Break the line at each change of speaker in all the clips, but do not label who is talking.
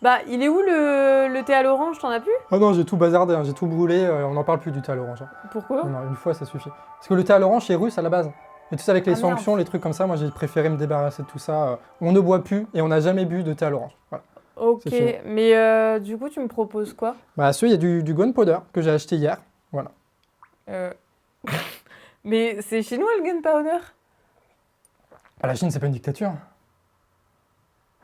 Bah, il est où le thé à l'orange, t'en as plus?
Ah non, j'ai tout bazardé, hein, j'ai tout brûlé, on n'en parle plus du thé à l'orange. Hein.
Pourquoi?
Non, une fois, ça suffit. Parce que le thé à l'orange, c'est russe à la base. Et tu sais, avec les
Ah merde.
sanctions, les trucs comme ça, moi j'ai préféré me débarrasser de tout ça. On ne boit plus et on n'a jamais bu de thé à l'orange. Voilà.
Ok,
C'est fini.
mais du coup, tu me proposes quoi?
Bah, il y a du gunpowder que j'ai acheté hier. Voilà.
Euh... mais c'est chinois le gunpowder?
Ah, la Chine, c'est pas une dictature.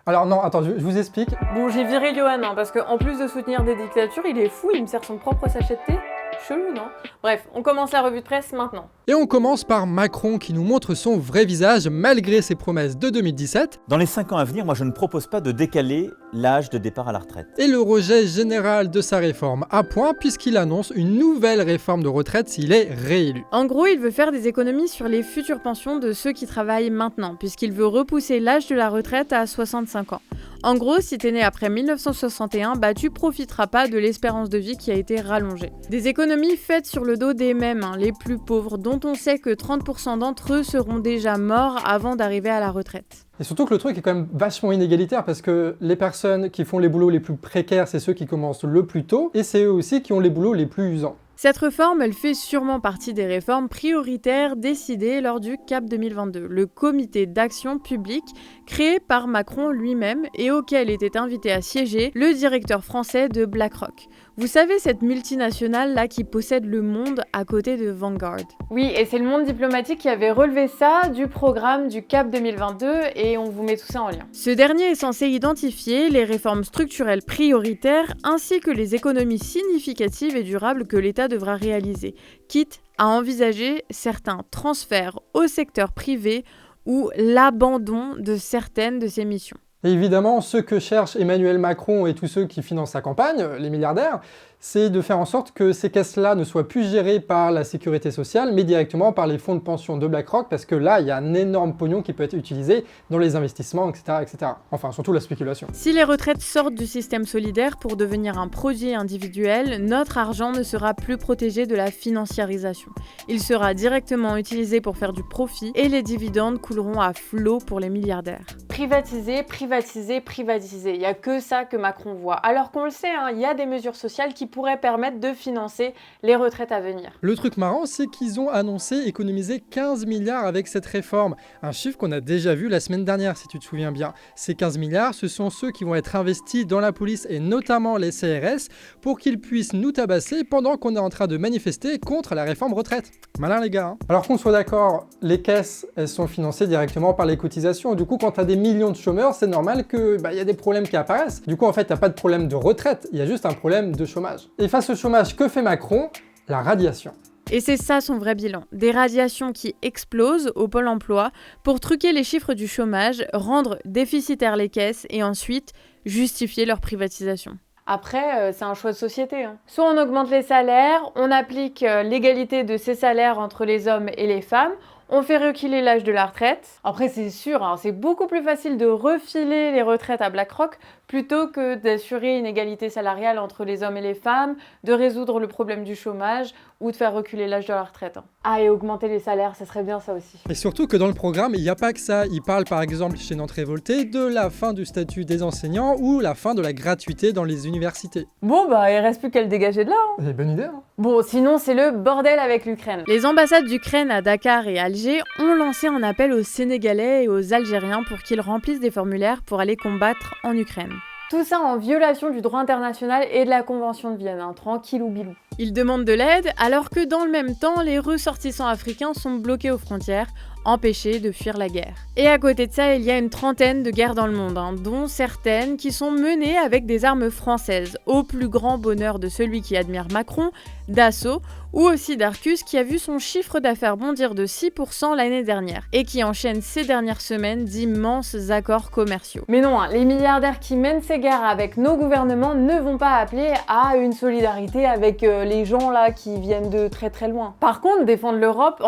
Alors, non, attends, je vous explique.
Bon, j'ai viré Johan, hein, parce qu'en plus de soutenir des dictatures, il est fou, il me sert son propre sachet de thé. Chelou, non? Bref, on commence la revue de presse maintenant.
Et on commence par Macron qui nous montre son vrai visage malgré ses promesses de 2017.
Dans les 5 ans à venir, moi je ne propose pas de décaler l'âge de départ à la retraite.
Et le rejet général de sa réforme à point puisqu'il annonce une nouvelle réforme de retraite s'il est réélu.
En gros, il veut faire des économies sur les futures pensions de ceux qui travaillent maintenant, puisqu'il veut repousser l'âge de la retraite à 65 ans. En gros, si t'es né après 1961, bah tu profiteras pas de l'espérance de vie qui a été rallongée. Des économies faites sur le dos des mêmes, les plus pauvres, dont on sait que 30% d'entre eux seront déjà morts avant d'arriver à la retraite.
Et surtout que le truc est quand même vachement inégalitaire parce que les personnes qui font les boulots les plus précaires, c'est ceux qui commencent le plus tôt et c'est eux aussi qui ont les boulots les plus usants.
Cette réforme, elle fait sûrement partie des réformes prioritaires décidées lors du CAP 2022, le comité d'action publique créé par Macron lui-même et auquel était invité à siéger le directeur français de BlackRock. Vous savez, cette multinationale là qui possède le monde à côté de Vanguard. Oui, et c'est le monde diplomatique qui avait relevé ça du programme du CAP 2022 et on vous met tout ça en lien. Ce dernier est censé identifier les réformes structurelles prioritaires ainsi que les économies significatives et durables que l'État devra réaliser, quitte à envisager certains transferts au secteur privé ou l'abandon de certaines de ses missions.
Et évidemment, ce que cherche Emmanuel Macron et tous ceux qui financent sa campagne, les milliardaires, c'est de faire en sorte que ces caisses-là ne soient plus gérées par la sécurité sociale, mais directement par les fonds de pension de BlackRock, parce que là, il y a un énorme pognon qui peut être utilisé dans les investissements, etc., etc. Enfin, surtout la spéculation.
Si les retraites sortent du système solidaire pour devenir un produit individuel, notre argent ne sera plus protégé de la financiarisation. Il sera directement utilisé pour faire du profit et les dividendes couleront à flot pour les milliardaires. Privatiser, privatiser, privatiser. Il n'y a que ça que Macron voit. Alors qu'on le sait, il y a des mesures sociales qui pourraient permettre de financer les retraites à venir.
Le truc marrant, c'est qu'ils ont annoncé économiser 15 milliards avec cette réforme. Un chiffre qu'on a déjà vu la semaine dernière, si tu te souviens bien. Ces 15 milliards, ce sont ceux qui vont être investis dans la police et notamment les CRS pour qu'ils puissent nous tabasser pendant qu'on est en train de manifester contre la réforme retraite. Malin les gars, hein. Alors qu'on soit d'accord, les caisses, elles sont financées directement par les cotisations. Du coup, quand tu as des millions de chômeurs, c'est normal qu'il y a des problèmes qui apparaissent. Du coup, en fait, il n'y a pas de problème de retraite, il y a juste un problème de chômage. Et face au chômage, que fait Macron? La radiation.
Et c'est ça son vrai bilan. Des radiations qui explosent au Pôle emploi pour truquer les chiffres du chômage, rendre déficitaires les caisses et ensuite justifier leur privatisation. Après, c'est un choix de société. Soit on augmente les salaires, on applique l'égalité de ces salaires entre les hommes et les femmes, on fait reculer l'âge de la retraite. Après, c'est sûr, c'est beaucoup plus facile de refiler les retraites à BlackRock plutôt que d'assurer une égalité salariale entre les hommes et les femmes, de résoudre le problème du chômage ou de faire reculer l'âge de la retraite. Ah, et augmenter les salaires, ça serait bien ça aussi.
Et surtout que dans le programme, il n'y a pas que ça. Il parle par exemple chez Nantes Révolté de la fin du statut des enseignants ou la fin de la gratuité dans les universités.
Bon, il reste plus qu'à le dégager de là.
Et bonne idée, hein.
Bon, sinon, c'est le bordel avec l'Ukraine. Les ambassades d'Ukraine à Dakar et Alger ont lancé un appel aux Sénégalais et aux Algériens pour qu'ils remplissent des formulaires pour aller combattre en Ukraine. Tout ça en violation du droit international et de la Convention de Vienne, tranquille ou bilou. Ils demandent de l'aide alors que dans le même temps, les ressortissants africains sont bloqués aux frontières, empêchés de fuir la guerre. Et à côté de ça, il y a une trentaine de guerres dans le monde, dont certaines qui sont menées avec des armes françaises, au plus grand bonheur de celui qui admire Macron, Dassault, ou aussi d'Arcus qui a vu son chiffre d'affaires bondir de 6% l'année dernière, et qui enchaîne ces dernières semaines d'immenses accords commerciaux. Mais non, les milliardaires qui mènent ces guerres avec nos gouvernements ne vont pas appeler à une solidarité avec les gens là qui viennent de très très loin. Par contre, défendre l'Europe,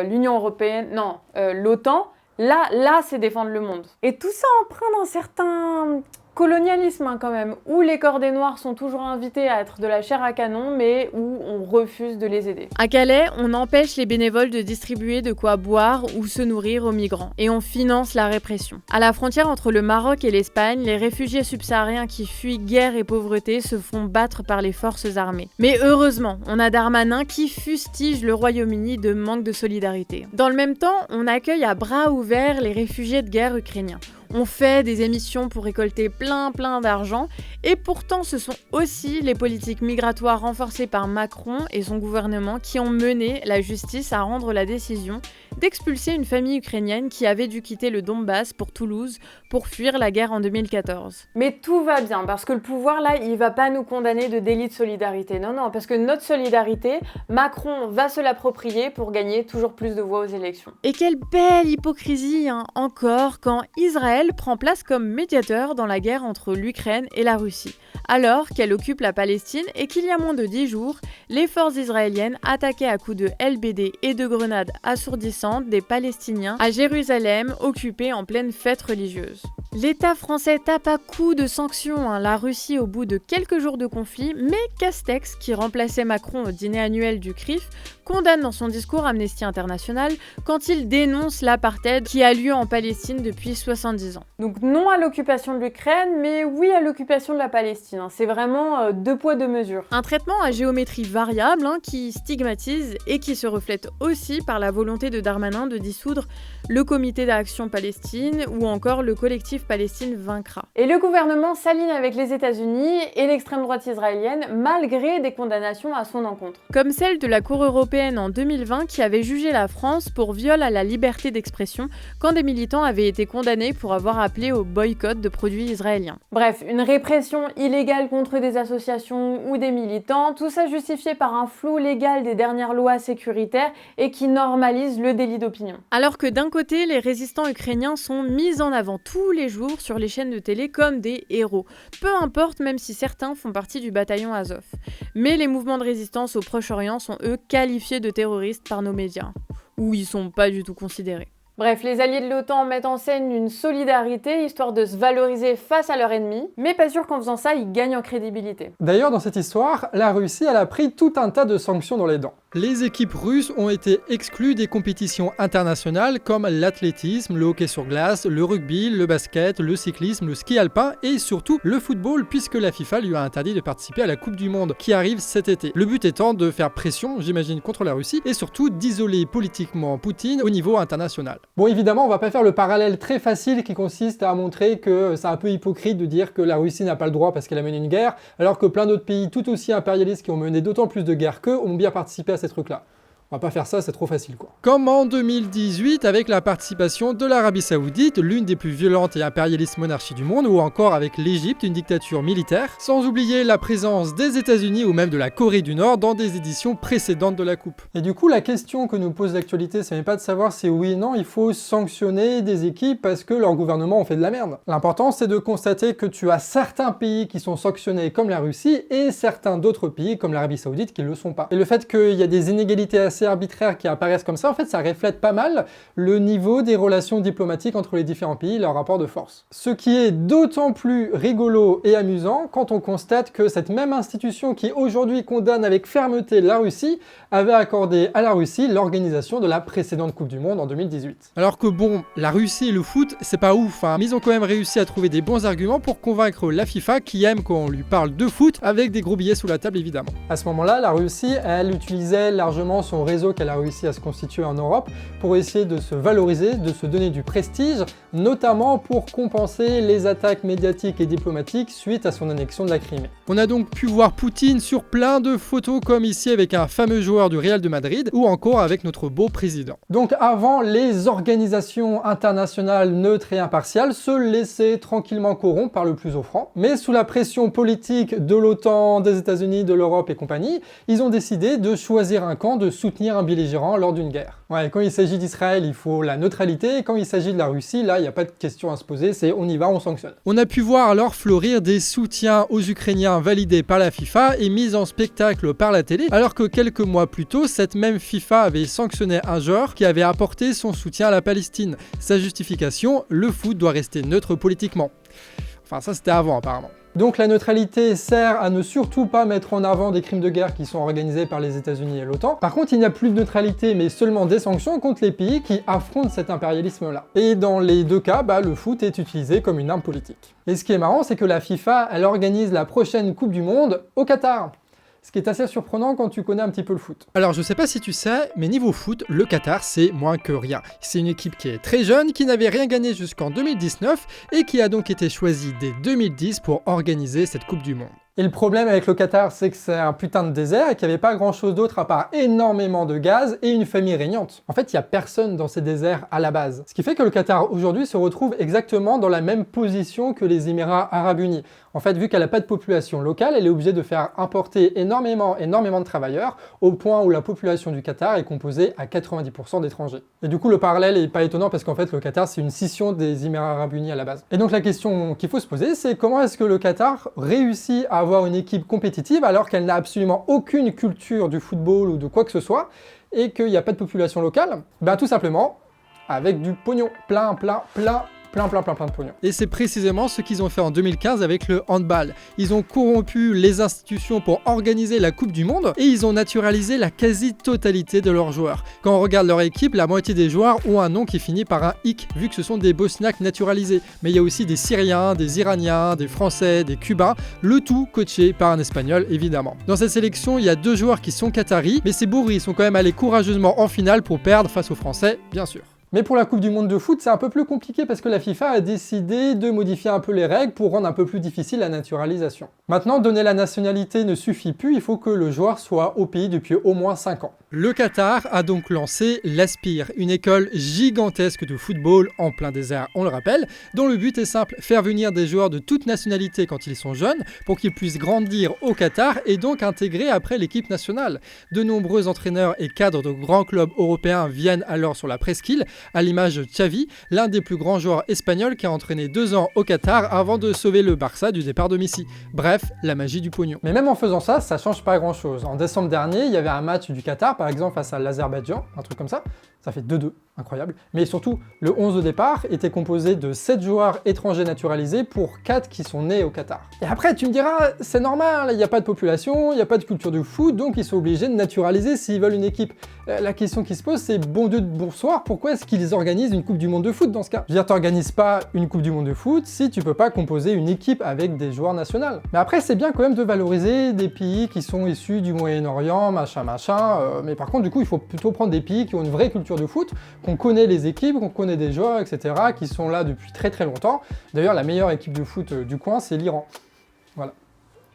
l'Union Européenne, l'OTAN, là c'est défendre le monde. Et tout ça empreint d'un certain colonialisme quand même, où les cordées noires sont toujours invités à être de la chair à canon, mais où on refuse de les aider. À Calais, on empêche les bénévoles de distribuer de quoi boire ou se nourrir aux migrants, et on finance la répression. À la frontière entre le Maroc et l'Espagne, les réfugiés subsahariens qui fuient guerre et pauvreté se font battre par les forces armées. Mais heureusement, on a Darmanin qui fustige le Royaume-Uni de manque de solidarité. Dans le même temps, on accueille à bras ouverts les réfugiés de guerre ukrainiens. On fait des émissions pour récolter plein d'argent, et pourtant ce sont aussi les politiques migratoires renforcées par Macron et son gouvernement qui ont mené la justice à rendre la décision d'expulser une famille ukrainienne qui avait dû quitter le Donbass pour Toulouse pour fuir la guerre en 2014. Mais tout va bien, parce que le pouvoir là, il va pas nous condamner de délit de solidarité. Non, parce que notre solidarité, Macron va se l'approprier pour gagner toujours plus de voix aux élections. Et quelle belle hypocrisie, encore, quand Israël prend place comme médiateur dans la guerre entre l'Ukraine et la Russie, alors qu'elle occupe la Palestine et qu'il y a moins de 10 jours, les forces israéliennes attaquaient à coups de LBD et de grenades assourdissantes des Palestiniens à Jérusalem, occupée en pleine fête religieuse. L'État français tape à coups de sanctions la Russie au bout de quelques jours de conflit, mais Castex, qui remplaçait Macron au dîner annuel du CRIF, condamne dans son discours Amnesty International quand il dénonce l'apartheid qui a lieu en Palestine depuis 70 ans. Donc non à l'occupation de l'Ukraine, mais oui à l'occupation de la Palestine. C'est vraiment deux poids deux mesures. Un traitement à géométrie variable qui stigmatise et qui se reflète aussi par la volonté de Darmanin de dissoudre le Comité d'action Palestine ou encore le collectif Palestine vaincra. Et le gouvernement s'aligne avec les États-Unis et l'extrême droite israélienne malgré des condamnations à son encontre. Comme celle de la Cour européenne en 2020 qui avait jugé la France pour viol à la liberté d'expression quand des militants avaient été condamnés pour avoir appelé au boycott de produits israéliens. Bref, une répression illégale contre des associations ou des militants, tout ça justifié par un flou légal des dernières lois sécuritaires et qui normalise le délit d'opinion. Alors que d'un côté, les résistants ukrainiens sont mis en avant tous les jours sur les chaînes de télé comme des héros, peu importe même si certains font partie du bataillon Azov. Mais les mouvements de résistance au Proche-Orient sont eux qualifiés de terroristes par nos médias, où ils sont pas du tout considérés. Bref, les alliés de l'OTAN mettent en scène une solidarité histoire de se valoriser face à leurs ennemis, mais pas sûr qu'en faisant ça, ils gagnent en crédibilité.
D'ailleurs, dans cette histoire, la Russie elle a pris tout un tas de sanctions dans les dents. Les équipes russes ont été exclues des compétitions internationales comme l'athlétisme, le hockey sur glace, le rugby, le basket, le cyclisme, le ski alpin et surtout le football puisque la FIFA lui a interdit de participer à la Coupe du Monde qui arrive cet été. Le but étant de faire pression, j'imagine, contre la Russie et surtout d'isoler politiquement Poutine au niveau international. Bon, évidemment, on va pas faire le parallèle très facile qui consiste à montrer que c'est un peu hypocrite de dire que la Russie n'a pas le droit parce qu'elle a mené une guerre, alors que plein d'autres pays tout aussi impérialistes qui ont mené d'autant plus de guerres qu'eux ont bien participé à ces trucs-là. On va pas faire ça, c'est trop facile quoi. Comme en 2018 avec la participation de l'Arabie Saoudite, l'une des plus violentes et impérialistes monarchies du monde, ou encore avec l'Égypte, une dictature militaire, sans oublier la présence des États-Unis ou même de la Corée du Nord dans des éditions précédentes de la Coupe. Et du coup, la question que nous pose l'actualité, c'est même pas de savoir si oui ou non il faut sanctionner des équipes parce que leur gouvernement ont fait de la merde. L'important c'est de constater que tu as certains pays qui sont sanctionnés comme la Russie et certains d'autres pays comme l'Arabie Saoudite qui le sont pas. Et le fait qu'il y a des inégalités assez arbitraires qui apparaissent comme ça, en fait, ça reflète pas mal le niveau des relations diplomatiques entre les différents pays, leur rapport de force. Ce qui est d'autant plus rigolo et amusant quand on constate que cette même institution qui aujourd'hui condamne avec fermeté la Russie avait accordé à la Russie l'organisation de la précédente Coupe du Monde en 2018. Alors que bon, la Russie et le foot, c'est pas ouf, mais ils ont quand même réussi à trouver des bons arguments pour convaincre la FIFA qui aime quand on lui parle de foot avec des gros billets sous la table évidemment. À ce moment-là, la Russie, elle utilisait largement son réseau qu'elle a réussi à se constituer en Europe pour essayer de se valoriser, de se donner du prestige, notamment pour compenser les attaques médiatiques et diplomatiques suite à son annexion de la Crimée. On a donc pu voir Poutine sur plein de photos comme ici avec un fameux joueur du Real de Madrid ou encore avec notre beau président. Donc avant, les organisations internationales neutres et impartiales se laissaient tranquillement corrompre par le plus offrant, mais sous la pression politique de l'OTAN, des États-Unis, de l'Europe et compagnie, ils ont décidé de choisir un camp, de soutenir un belligérant lors d'une guerre. Ouais, quand il s'agit d'Israël, il faut la neutralité, et quand il s'agit de la Russie, là, il n'y a pas de question à se poser, c'est on y va, on sanctionne. On a pu voir alors fleurir des soutiens aux Ukrainiens validés par la FIFA et mis en spectacle par la télé, alors que quelques mois plus tôt, cette même FIFA avait sanctionné un joueur qui avait apporté son soutien à la Palestine. Sa justification, le foot doit rester neutre politiquement. Enfin ça c'était avant apparemment. Donc la neutralité sert à ne surtout pas mettre en avant des crimes de guerre qui sont organisés par les États-Unis et l'OTAN. Par contre, il n'y a plus de neutralité, mais seulement des sanctions contre les pays qui affrontent cet impérialisme-là. Et dans les deux cas, le foot est utilisé comme une arme politique. Et ce qui est marrant, c'est que la FIFA, elle organise la prochaine Coupe du Monde au Qatar. Ce qui est assez surprenant quand tu connais un petit peu le foot. Alors je sais pas si tu sais, mais niveau foot, le Qatar c'est moins que rien. C'est une équipe qui est très jeune, qui n'avait rien gagné jusqu'en 2019 et qui a donc été choisie dès 2010 pour organiser cette Coupe du Monde. Et le problème avec le Qatar, c'est que c'est un putain de désert et qu'il n'y avait pas grand chose d'autre à part énormément de gaz et une famille régnante. En fait, il n'y a personne dans ces déserts à la base. Ce qui fait que le Qatar aujourd'hui se retrouve exactement dans la même position que les Émirats Arabes Unis. En fait, vu qu'elle n'a pas de population locale, elle est obligée de faire importer énormément de travailleurs, au point où la population du Qatar est composée à 90% d'étrangers. Et du coup, le parallèle est pas étonnant parce qu'en fait, le Qatar, c'est une scission des Émirats Arabes Unis à la base. Et donc la question qu'il faut se poser, c'est comment est-ce que le Qatar réussit à avoir une équipe compétitive alors qu'elle n'a absolument aucune culture du football ou de quoi que ce soit, et qu'il n'y a pas de population locale? Tout simplement, avec du pognon. Plein de pognon. Et c'est précisément ce qu'ils ont fait en 2015 avec le handball. Ils ont corrompu les institutions pour organiser la Coupe du Monde et ils ont naturalisé la quasi-totalité de leurs joueurs. Quand on regarde leur équipe, la moitié des joueurs ont un nom qui finit par un hic, vu que ce sont des Bosniaques naturalisés. Mais il y a aussi des Syriens, des Iraniens, des Français, des Cubains, le tout coaché par un Espagnol évidemment. Dans cette sélection, il y a 2 joueurs qui sont qataris, mais ces bourris sont quand même allés courageusement en finale pour perdre face aux Français, bien sûr. Mais pour la Coupe du Monde de foot, c'est un peu plus compliqué parce que la FIFA a décidé de modifier un peu les règles pour rendre un peu plus difficile la naturalisation. Maintenant, donner la nationalité ne suffit plus, il faut que le joueur soit au pays depuis au moins 5 ans. Le Qatar a donc lancé l'Aspire, une école gigantesque de football en plein désert, on le rappelle, dont le but est simple, faire venir des joueurs de toute nationalité quand ils sont jeunes pour qu'ils puissent grandir au Qatar et donc intégrer après l'équipe nationale. De nombreux entraîneurs et cadres de grands clubs européens viennent alors sur la presqu'île, à l'image de Xavi, l'un des plus grands joueurs espagnols qui a entraîné 2 ans au Qatar avant de sauver le Barça du départ de Messi. Bref, la magie du pognon. Mais même en faisant ça, ça change pas grand chose. En décembre dernier, il y avait un match du Qatar, par exemple face à l'Azerbaïdjan, un truc comme ça fait 2-2, incroyable. Mais surtout, le 11 de départ était composé de 7 joueurs étrangers naturalisés pour 4 qui sont nés au Qatar. Et après, tu me diras, c'est normal, il n'y a pas de population, il n'y a pas de culture de foot, donc ils sont obligés de naturaliser s'ils veulent une équipe. La question qui se pose, c'est bon Dieu de bonsoir, pourquoi est-ce qu'ils organisent une Coupe du Monde de foot dans ce cas? Je veux dire, t'organises pas une Coupe du Monde de foot si tu peux pas composer une équipe avec des joueurs nationaux. Mais après, c'est bien quand même de valoriser des pays qui sont issus du Moyen-Orient, mais par contre, du coup, il faut plutôt prendre des pays qui ont une vraie culture de foot, qu'on connaît les équipes, qu'on connaît des joueurs, etc., qui sont là depuis très longtemps. D'ailleurs, la meilleure équipe de foot du coin, c'est l'Iran. Voilà.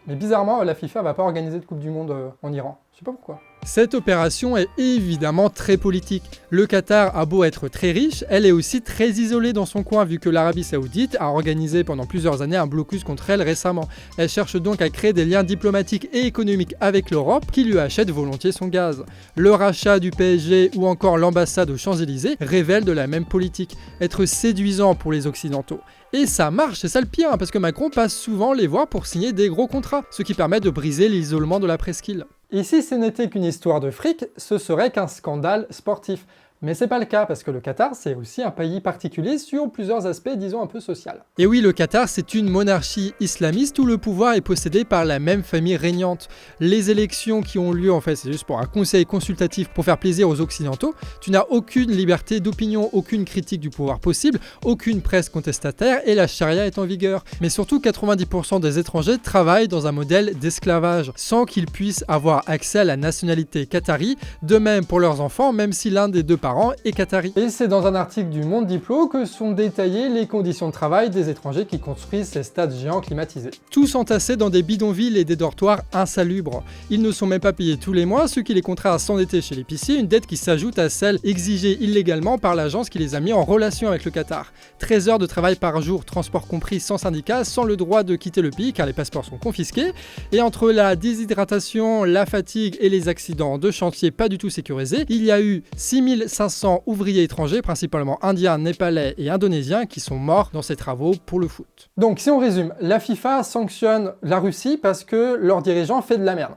Mais bizarrement, la FIFA va pas organiser de Coupe du Monde en Iran. Je sais pas pourquoi. Cette opération est évidemment très politique. Le Qatar a beau être très riche, elle est aussi très isolée dans son coin vu que l'Arabie Saoudite a organisé pendant plusieurs années un blocus contre elle récemment. Elle cherche donc à créer des liens diplomatiques et économiques avec l'Europe qui lui achète volontiers son gaz. Le rachat du PSG ou encore l'ambassade aux Champs-Élysées révèlent de la même politique, être séduisant pour les Occidentaux. Et ça marche, c'est ça le pire, parce que Macron passe souvent les voir pour signer des gros contrats, ce qui permet de briser l'isolement de la presqu'île. Et si ce n'était qu'une histoire de fric, ce serait qu'un scandale sportif. Mais c'est pas le cas, parce que le Qatar, c'est aussi un pays particulier sur plusieurs aspects, disons, un peu social. Et oui, le Qatar, c'est une monarchie islamiste où le pouvoir est possédé par la même famille régnante. Les élections qui ont lieu, en fait, c'est juste pour un conseil consultatif pour faire plaisir aux Occidentaux. Tu n'as aucune liberté d'opinion, aucune critique du pouvoir possible, aucune presse contestataire, et la charia est en vigueur. Mais surtout, 90% des étrangers travaillent dans un modèle d'esclavage, sans qu'ils puissent avoir accès à la nationalité qatari, de même pour leurs enfants, même si l'un des deux parents et qatari. Et c'est dans un article du Monde Diplo que sont détaillées les conditions de travail des étrangers qui construisent ces stades géants climatisés. Tous entassés dans des bidonvilles et des dortoirs insalubres. Ils ne sont même pas payés tous les mois, ce qui les contraint à s'endetter chez l'épicier, une dette qui s'ajoute à celle exigée illégalement par l'agence qui les a mis en relation avec le Qatar. 13 heures de travail par jour, transport compris, sans syndicat, sans le droit de quitter le pays car les passeports sont confisqués. Et entre la déshydratation, la fatigue et les accidents de chantier pas du tout sécurisés, il y a eu 6500 ouvriers étrangers, principalement indiens, népalais et indonésiens, qui sont morts dans ces travaux pour le foot. Donc si on résume, la FIFA sanctionne la Russie parce que leur dirigeant fait de la merde.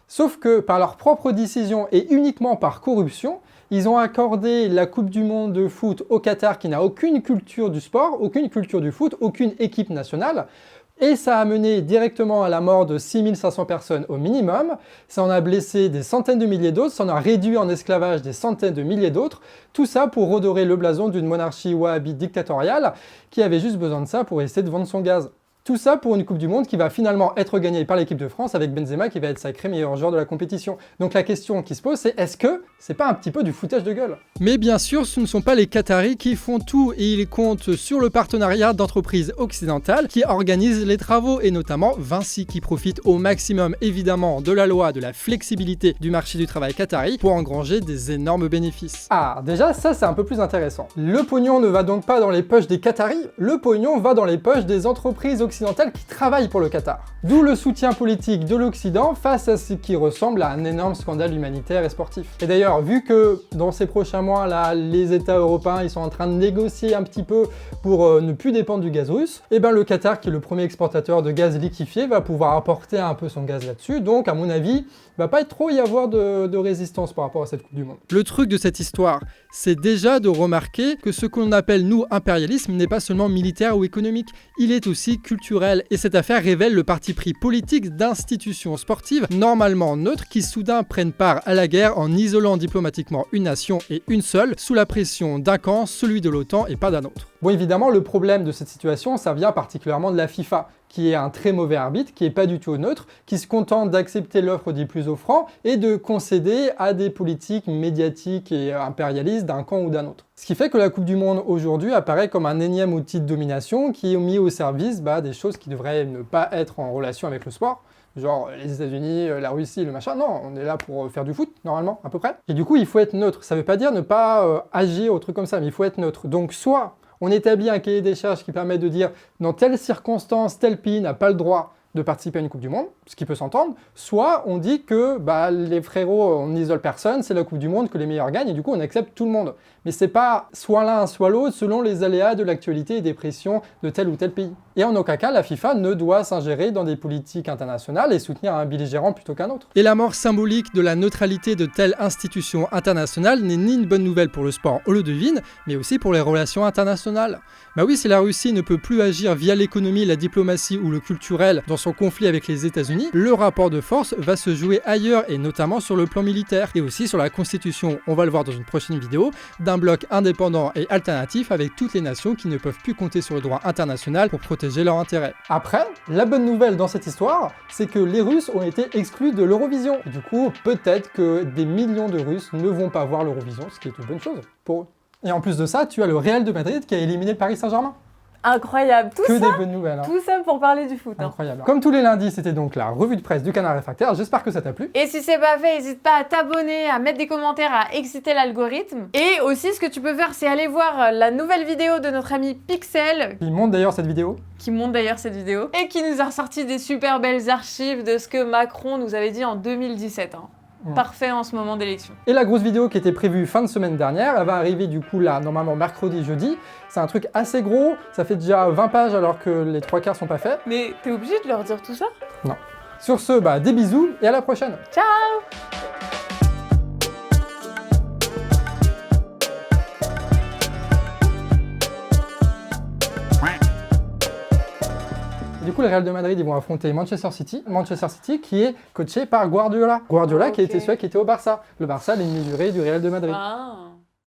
Sauf que par leur propre décision et uniquement par corruption, Ils ont accordé la Coupe du Monde de foot au Qatar qui n'a aucune culture du sport, aucune culture du foot, aucune équipe nationale. Et ça a mené directement à la mort de 6500 personnes au minimum, ça en a blessé des centaines de milliers d'autres, ça en a réduit en esclavage des centaines de milliers d'autres, tout ça pour redorer le blason d'une monarchie wahhabite dictatoriale qui avait juste besoin de ça pour essayer de vendre son gaz. Tout ça pour une Coupe du Monde qui va finalement être gagnée par l'équipe de France avec Benzema qui va être sacré meilleur joueur de la compétition. Donc la question qui se pose c'est est-ce que c'est pas un petit peu du foutage de gueule? Mais bien sûr ce ne sont pas les Qataris qui font tout et ils comptent sur le partenariat d'entreprises occidentales qui organisent les travaux et notamment Vinci qui profite au maximum évidemment de la loi de la flexibilité du marché du travail qatari pour engranger des énormes bénéfices. Ah déjà ça c'est un peu plus intéressant. Le pognon ne va donc pas dans les poches des Qataris, le pognon va dans les poches des entreprises occidentales qui travaillent pour le Qatar. D'où le soutien politique de l'Occident face à ce qui ressemble à un énorme scandale humanitaire et sportif. Et d'ailleurs, vu que dans ces prochains mois, là, les États européens ils sont en train de négocier un petit peu pour ne plus dépendre du gaz russe, et ben le Qatar, qui est le premier exportateur de gaz liquéfié, va pouvoir apporter un peu son gaz là-dessus. Donc, à mon avis, il va pas être trop y avoir de résistance par rapport à cette Coupe du Monde. Le truc de cette histoire, c'est déjà de remarquer que ce qu'on appelle, nous, impérialisme n'est pas seulement militaire ou économique, il est aussi culturel. Et cette affaire révèle le parti pris politique d'institutions sportives normalement neutres qui soudain prennent part à la guerre en isolant diplomatiquement une nation et une seule, sous la pression d'un camp, celui de l'OTAN et pas d'un autre. Bon évidemment, le problème de cette situation, ça vient particulièrement de la FIFA, qui est un très mauvais arbitre, qui est pas du tout neutre, qui se contente d'accepter l'offre des plus offrants et de concéder à des politiques médiatiques et impérialistes d'un camp ou d'un autre. Ce qui fait que la Coupe du Monde aujourd'hui apparaît comme un énième outil de domination qui est mis au service des choses qui devraient ne pas être en relation avec le sport. Genre les États-Unis, la Russie, le machin. Non, on est là pour faire du foot, normalement, à peu près. Et du coup, il faut être neutre. Ça veut pas dire ne pas agir ou truc comme ça, mais il faut être neutre. Donc soit on établit un cahier des charges qui permet de dire dans telle circonstance, tel pays n'a pas le droit de participer à une Coupe du Monde, ce qui peut s'entendre, soit on dit que les frérots, on n'isole personne, c'est la Coupe du Monde, que les meilleurs gagnent, et du coup on accepte tout le monde. Mais c'est pas soit l'un, soit l'autre, selon les aléas de l'actualité et des pressions de tel ou tel pays. Et en aucun cas, la FIFA ne doit s'ingérer dans des politiques internationales et soutenir un belligérant plutôt qu'un autre. Et la mort symbolique de la neutralité de telle institution internationale n'est ni une bonne nouvelle pour le sport, on le devine, mais aussi pour les relations internationales. Bah oui, si la Russie ne peut plus agir via l'économie, la diplomatie ou le culturel dans son conflit avec les États-Unis, le rapport de force va se jouer ailleurs et notamment sur le plan militaire et aussi sur la constitution, on va le voir dans une prochaine vidéo, d'un bloc indépendant et alternatif avec toutes les nations qui ne peuvent plus compter sur le droit international pour protéger leurs intérêts. Après, la bonne nouvelle dans cette histoire, c'est que les Russes ont été exclus de l'Eurovision. Du coup, peut-être que des millions de Russes ne vont pas voir l'Eurovision, ce qui est une bonne chose pour eux. Et en plus de ça, tu as le Real de Madrid qui a éliminé le Paris Saint-Germain.
Incroyable,
que des bonnes nouvelles.
Tout ça pour parler du foot.
Incroyable. Comme tous les lundis, c'était donc la revue de presse du Canard Réfractaire. J'espère que ça t'a plu.
Et si c'est pas fait, n'hésite pas à t'abonner, à mettre des commentaires, à exciter l'algorithme. Et aussi, ce que tu peux faire, c'est aller voir la nouvelle vidéo de notre ami Pixel.
Qui monte d'ailleurs cette vidéo.
Et qui nous a ressorti des super belles archives de ce que Macron nous avait dit en 2017. Parfait en ce moment d'élection.
Et la grosse vidéo qui était prévue fin de semaine dernière, elle va arriver du coup là, normalement mercredi, jeudi. C'est un truc assez gros, ça fait déjà 20 pages alors que les 3/4 sont pas faits.
Mais t'es obligé de leur dire tout ça?
Non. Sur ce, des bisous et à la prochaine.
Ciao!
Du coup, le Real de Madrid, ils vont affronter Manchester City. Manchester City qui est coaché par Guardiola. Guardiola qui était celui qui était au Barça. Le Barça, l'ennemi juré du Real de Madrid.
Ah.